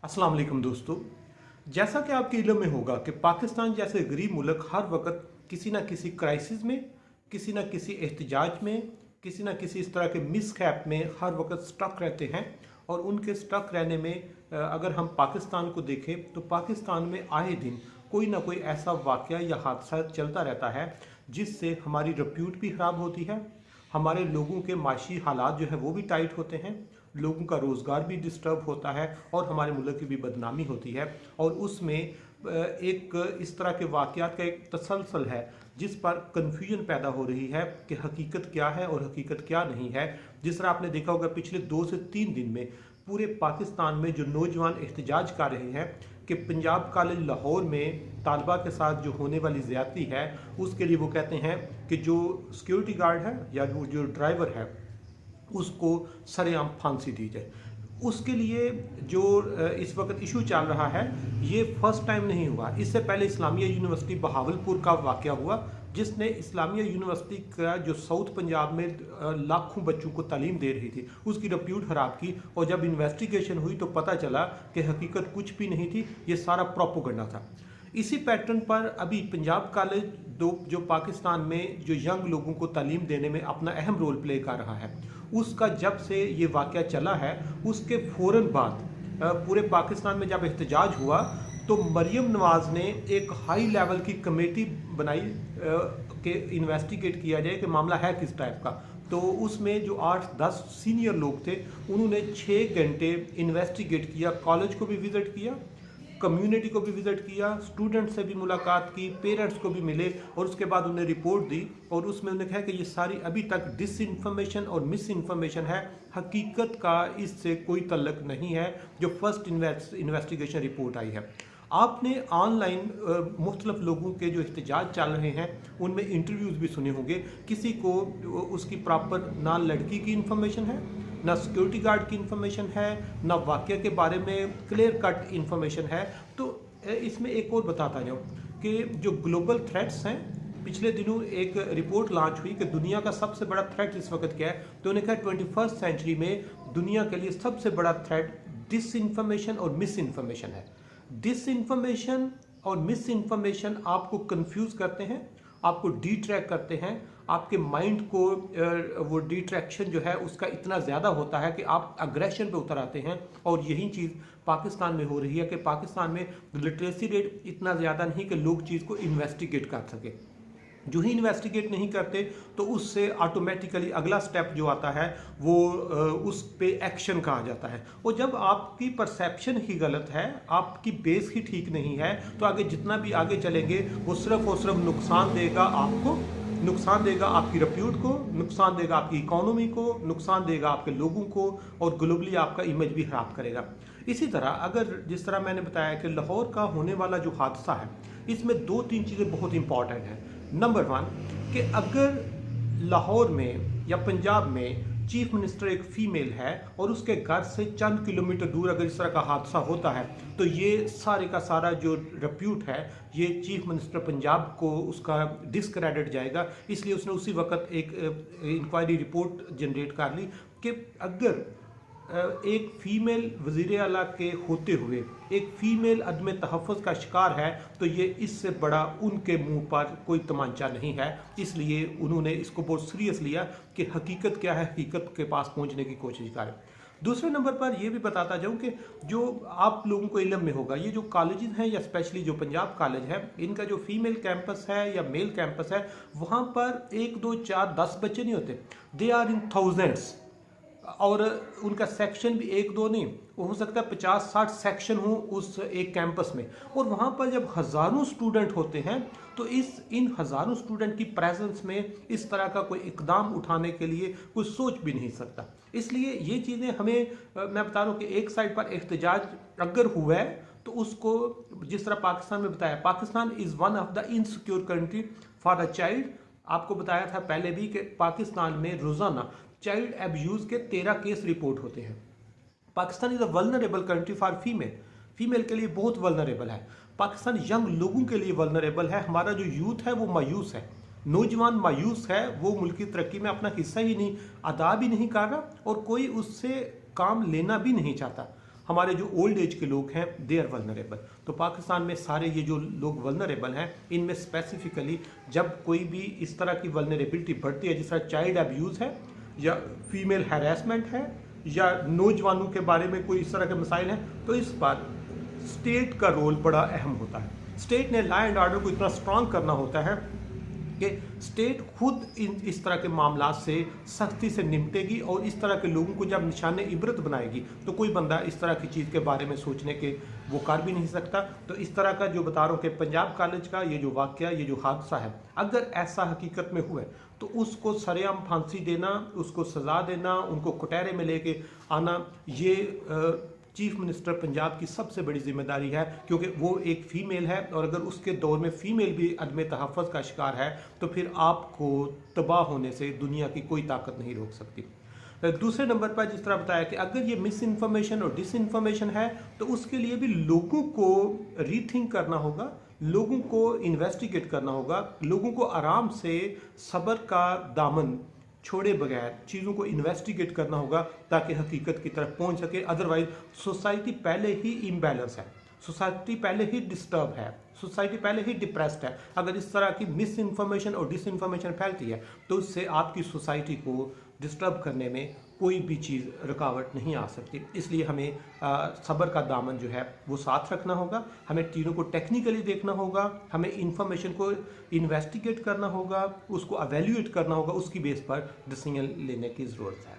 अस्सलाम वालेकुम दोस्तों। जैसा कि आपके इल्म में होगा कि पाकिस्तान जैसे गरीब मुल्क हर वक्त किसी न किसी क्राइसिस में, किसी न किसी एहतजाज में, किसी न किसी इस तरह के मिसहैप में हर वक्त स्टक रहते हैं। और उनके स्टक रहने में अगर हम पाकिस्तान को देखें तो पाकिस्तान में आए दिन कोई ना कोई ऐसा वाक़या या हादसा चलता रहता है जिससे हमारी रेप्यूट भी ख़राब होती है, हमारे लोगों के माशी हालात जो है वो भी टाइट होते हैं, लोगों का रोज़गार भी डिस्टर्ब होता है और हमारे मुल्क की भी बदनामी होती है। और उसमें एक इस तरह के वाक़यात का एक तसलसल है जिस पर कन्फ्यूजन पैदा हो रही है कि हकीकत क्या है और हकीकत क्या नहीं है। जिस तरह आपने देखा होगा पिछले 2 से 3 दिन में पूरे पाकिस्तान में जो नौजवान एहतजाज कर रहे हैं कि पंजाब कॉलेज लाहौर में तालबा के साथ जो होने वाली ज़्यादती है उसके लिए वो कहते हैं कि जो सिक्योरिटी गार्ड है या वो जो ड्राइवर है उसको सरेआम फांसी दी जाए। उसके लिए जो इस वक्त इशू चल रहा है ये फर्स्ट टाइम नहीं हुआ। इससे पहले इस्लामिया यूनिवर्सिटी बहावलपुर का वाक़या हुआ जिसने इस्लामिया यूनिवर्सिटी का जो साउथ पंजाब में लाखों बच्चों को तालीम दे रही थी उसकी रेप्यूट ख़राब की। और जब इन्वेस्टिगेशन हुई तो पता चला कि हकीकत कुछ भी नहीं थी, ये सारा प्रोपोगंडा था। इसी पैटर्न पर अभी पंजाब कॉलेज जो पाकिस्तान में जो यंग लोगों को तालीम देने में अपना अहम रोल प्ले कर रहा है, उसका जब से ये वाक़या चला है उसके फ़ौरन बाद पूरे पाकिस्तान में जब एहतजाज हुआ तो मरियम नवाज़ ने एक हाई लेवल की कमेटी बनाई कि इन्वेस्टिगेट किया जाए कि मामला है किस टाइप का। तो उसमें जो 8-10 सीनियर लोग थे उन्होंने 6 घंटे इन्वेस्टिगेट किया, कॉलेज को भी विज़िट किया, कम्युनिटी को भी विज़िट किया, स्टूडेंट से भी मुलाकात की, पेरेंट्स को भी मिले और उसके बाद उन्हें रिपोर्ट दी। और उसमें उन्होंने कहा कि ये सारी अभी तक डिसइंफॉर्मेशन और मिस इन्फॉर्मेशन है, हकीकत का इससे कोई तल्लक नहीं है जो फर्स्ट इन्वेस्टिगेशन रिपोर्ट आई है। आपने ऑनलाइन मुख्तलिफ लोगों के जो एहतजाज चल रहे हैं उनमें इंटरव्यूज़ भी सुने होंगे। किसी को उसकी प्रॉपर ना लड़की की इन्फॉर्मेशन है, ना सिक्योरिटी गार्ड की इन्फॉर्मेशन है, ना वाक़या के बारे में क्लियर कट इन्फॉर्मेशन है। तो इसमें एक और बताता जाऊँ कि जो ग्लोबल थ्रेट्स हैं, पिछले दिनों एक रिपोर्ट लॉन्च हुई कि दुनिया का सबसे बड़ा थ्रेट इस वक्त क्या है। तो उन्होंने कहा 21st सेंचुरी में दुनिया के लिए सबसे बड़ा थ्रेट डिसइंफॉर्मेशन और मिस इन्फॉर्मेशन है। डिसइंफॉर्मेशन और मिस इन्फॉर्मेशन आपको कंफ्यूज करते हैं, आपको डिट्रैक्ट करते हैं, आपके माइंड को वो डिट्रैक्शन जो है उसका इतना ज़्यादा होता है कि आप अग्रेशन पे उतर आते हैं। और यही चीज़ पाकिस्तान में हो रही है कि पाकिस्तान में लिटरेसी रेट इतना ज़्यादा नहीं कि लोग चीज़ को इन्वेस्टिगेट कर सके। जो ही इन्वेस्टिगेट नहीं करते तो उससे ऑटोमेटिकली अगला स्टेप जो आता है वो उस पे एक्शन कहा जाता है। और जब आपकी परसेप्शन ही गलत है, आपकी बेस ही ठीक नहीं है, तो आगे जितना भी आगे चलेंगे वो सिर्फ और सिर्फ नुकसान देगा आपको, नुकसान देगा आपकी रेप्यूट को, नुकसान देगा आपकी इकोनॉमी को, नुकसान देगा आपके लोगों को और ग्लोबली आपका इमेज भी ख़राब करेगा। इसी तरह अगर जिस तरह मैंने बताया कि लाहौर का होने वाला जो हादसा है इसमें 2-3 चीज़ें बहुत इंपॉर्टेंट हैं। नंबर 1 कि अगर लाहौर में या पंजाब में चीफ मिनिस्टर एक फ़ीमेल है और उसके घर से चंद किलोमीटर दूर अगर इस तरह का हादसा होता है तो ये सारे का सारा जो रेप्यूट है ये चीफ मिनिस्टर पंजाब को उसका डिस्क्रेडिट जाएगा। इसलिए उसने उसी वक्त एक इंक्वायरी रिपोर्ट जनरेट कर ली कि अगर एक फ़ीमेल वज़ीर आला के होते हुए एक फ़ीमेल अदम तहफ़्फ़ुज़ का शिकार है तो ये इससे बड़ा उनके मुंह पर कोई तमांचा नहीं है। इसलिए उन्होंने इसको बहुत सीरियस लिया कि हकीकत क्या है, हकीकत के पास पहुंचने की कोशिश करें। दूसरे नंबर पर यह भी बताता जाऊं कि जो आप लोगों को इल्म में होगा ये जो कॉलेजेस हैं या स्पेशली जो पंजाब कॉलेज है इनका जो फीमेल कैंपस है या मेल कैंपस है वहाँ पर 1, 2, 4, 10 बच्चे नहीं होते, दे आर इन थाउजेंड्स। और उनका सेक्शन भी 1-2 नहीं, हो सकता है 50-60 सेक्शन हो उस एक कैंपस में। और वहाँ पर जब हज़ारों स्टूडेंट होते हैं तो इन हज़ारों स्टूडेंट की प्रेजेंस में इस तरह का कोई इकदाम उठाने के लिए कोई सोच भी नहीं सकता। इसलिए ये चीज़ें हमें मैं बता रहा हूँ कि एक साइड पर एहतजाज अगर हुआ है तो उसको जिस तरह पाकिस्तान में बताया, Pakistan is one of the insecure country for a child. आपको बताया था पहले भी कि पाकिस्तान में रोज़ाना चाइल्ड एब्यूज़ के 13 केस रिपोर्ट होते हैं। Pakistan is a vulnerable country for female के लिए बहुत वल्नरेबल है। पाकिस्तान यंग लोगों के लिए वल्नरेबल है। हमारा जो यूथ है वो मायूस है, नौजवान मायूस है, वो मुल्क की तरक्की में अपना हिस्सा ही नहीं अदा भी नहीं कर रहा और कोई उससे काम लेना भी नहीं चाहता। हमारे जो ओल्ड एज के लोग हैं दे आर वल्नरेबल। तो पाकिस्तान में सारे ये जो लोग वल्नरेबल हैं, इनमें स्पेसिफिकली जब कोई भी इस तरह की वल्नरेबिलिटी बढ़ती है, जिस तरह चाइल्ड अब्यूज़ है या फीमेल हैरेसमेंट है या नौजवानों के बारे में कोई इस तरह के मसाइल हैं, तो इस पर स्टेट का रोल बड़ा अहम होता है। स्टेट ने लॉ एंड ऑर्डर को इतना स्ट्रांग करना होता है कि स्टेट खुद इस तरह के मामला से सख्ती से निपटेगी और इस तरह के लोगों को जब निशाने इबरत बनाएगी तो कोई बंदा इस तरह की चीज़ के बारे में सोचने के वो कर भी नहीं सकता। तो इस तरह का जो बता रहा हूँ कि पंजाब कॉलेज का ये जो वाक़या, ये जो हादसा है, अगर ऐसा हकीकत में हुआ तो उसको सरेआम फांसी देना, उसको सज़ा देना, उनको कटहरे में लेके आना, ये चीफ मिनिस्टर पंजाब की सबसे बड़ी जिम्मेदारी है, क्योंकि वो एक फ़ीमेल है और अगर उसके दौर में फ़ीमेल भी अदम तहफ़्फ़ुज़ का शिकार है तो फिर आपको तबाह होने से दुनिया की कोई ताकत नहीं रोक सकती। दूसरे नंबर पर जिस तरह बताया कि अगर ये मिस इन्फॉर्मेशन और डिस इन्फॉर्मेशन है तो उसके लिए भी लोगों को रीथिंक करना होगा, लोगों को इन्वेस्टिगेट करना होगा, लोगों को आराम से सब्र का दामन छोड़े बगैर चीज़ों को इन्वेस्टिगेट करना होगा ताकि हकीकत की तरफ पहुंच सके। अदरवाइज सोसाइटी पहले ही इम्बैलेंस है, सोसाइटी पहले ही डिस्टर्ब है, सोसाइटी पहले ही डिप्रेस्ड है। अगर इस तरह की मिस इन्फॉर्मेशन और डिस इन्फॉर्मेशन फैलती है तो उससे आपकी सोसाइटी को डिस्टर्ब करने में कोई भी चीज़ रुकावट नहीं आ सकती। इसलिए हमें सब्र का दामन जो है वो साथ रखना होगा, हमें चीज़ों को टेक्निकली देखना होगा, हमें इंफॉर्मेशन को इन्वेस्टिगेट करना होगा, उसको एवेल्यूएट करना होगा, उसकी बेस पर डिसीजन लेने की ज़रूरत है।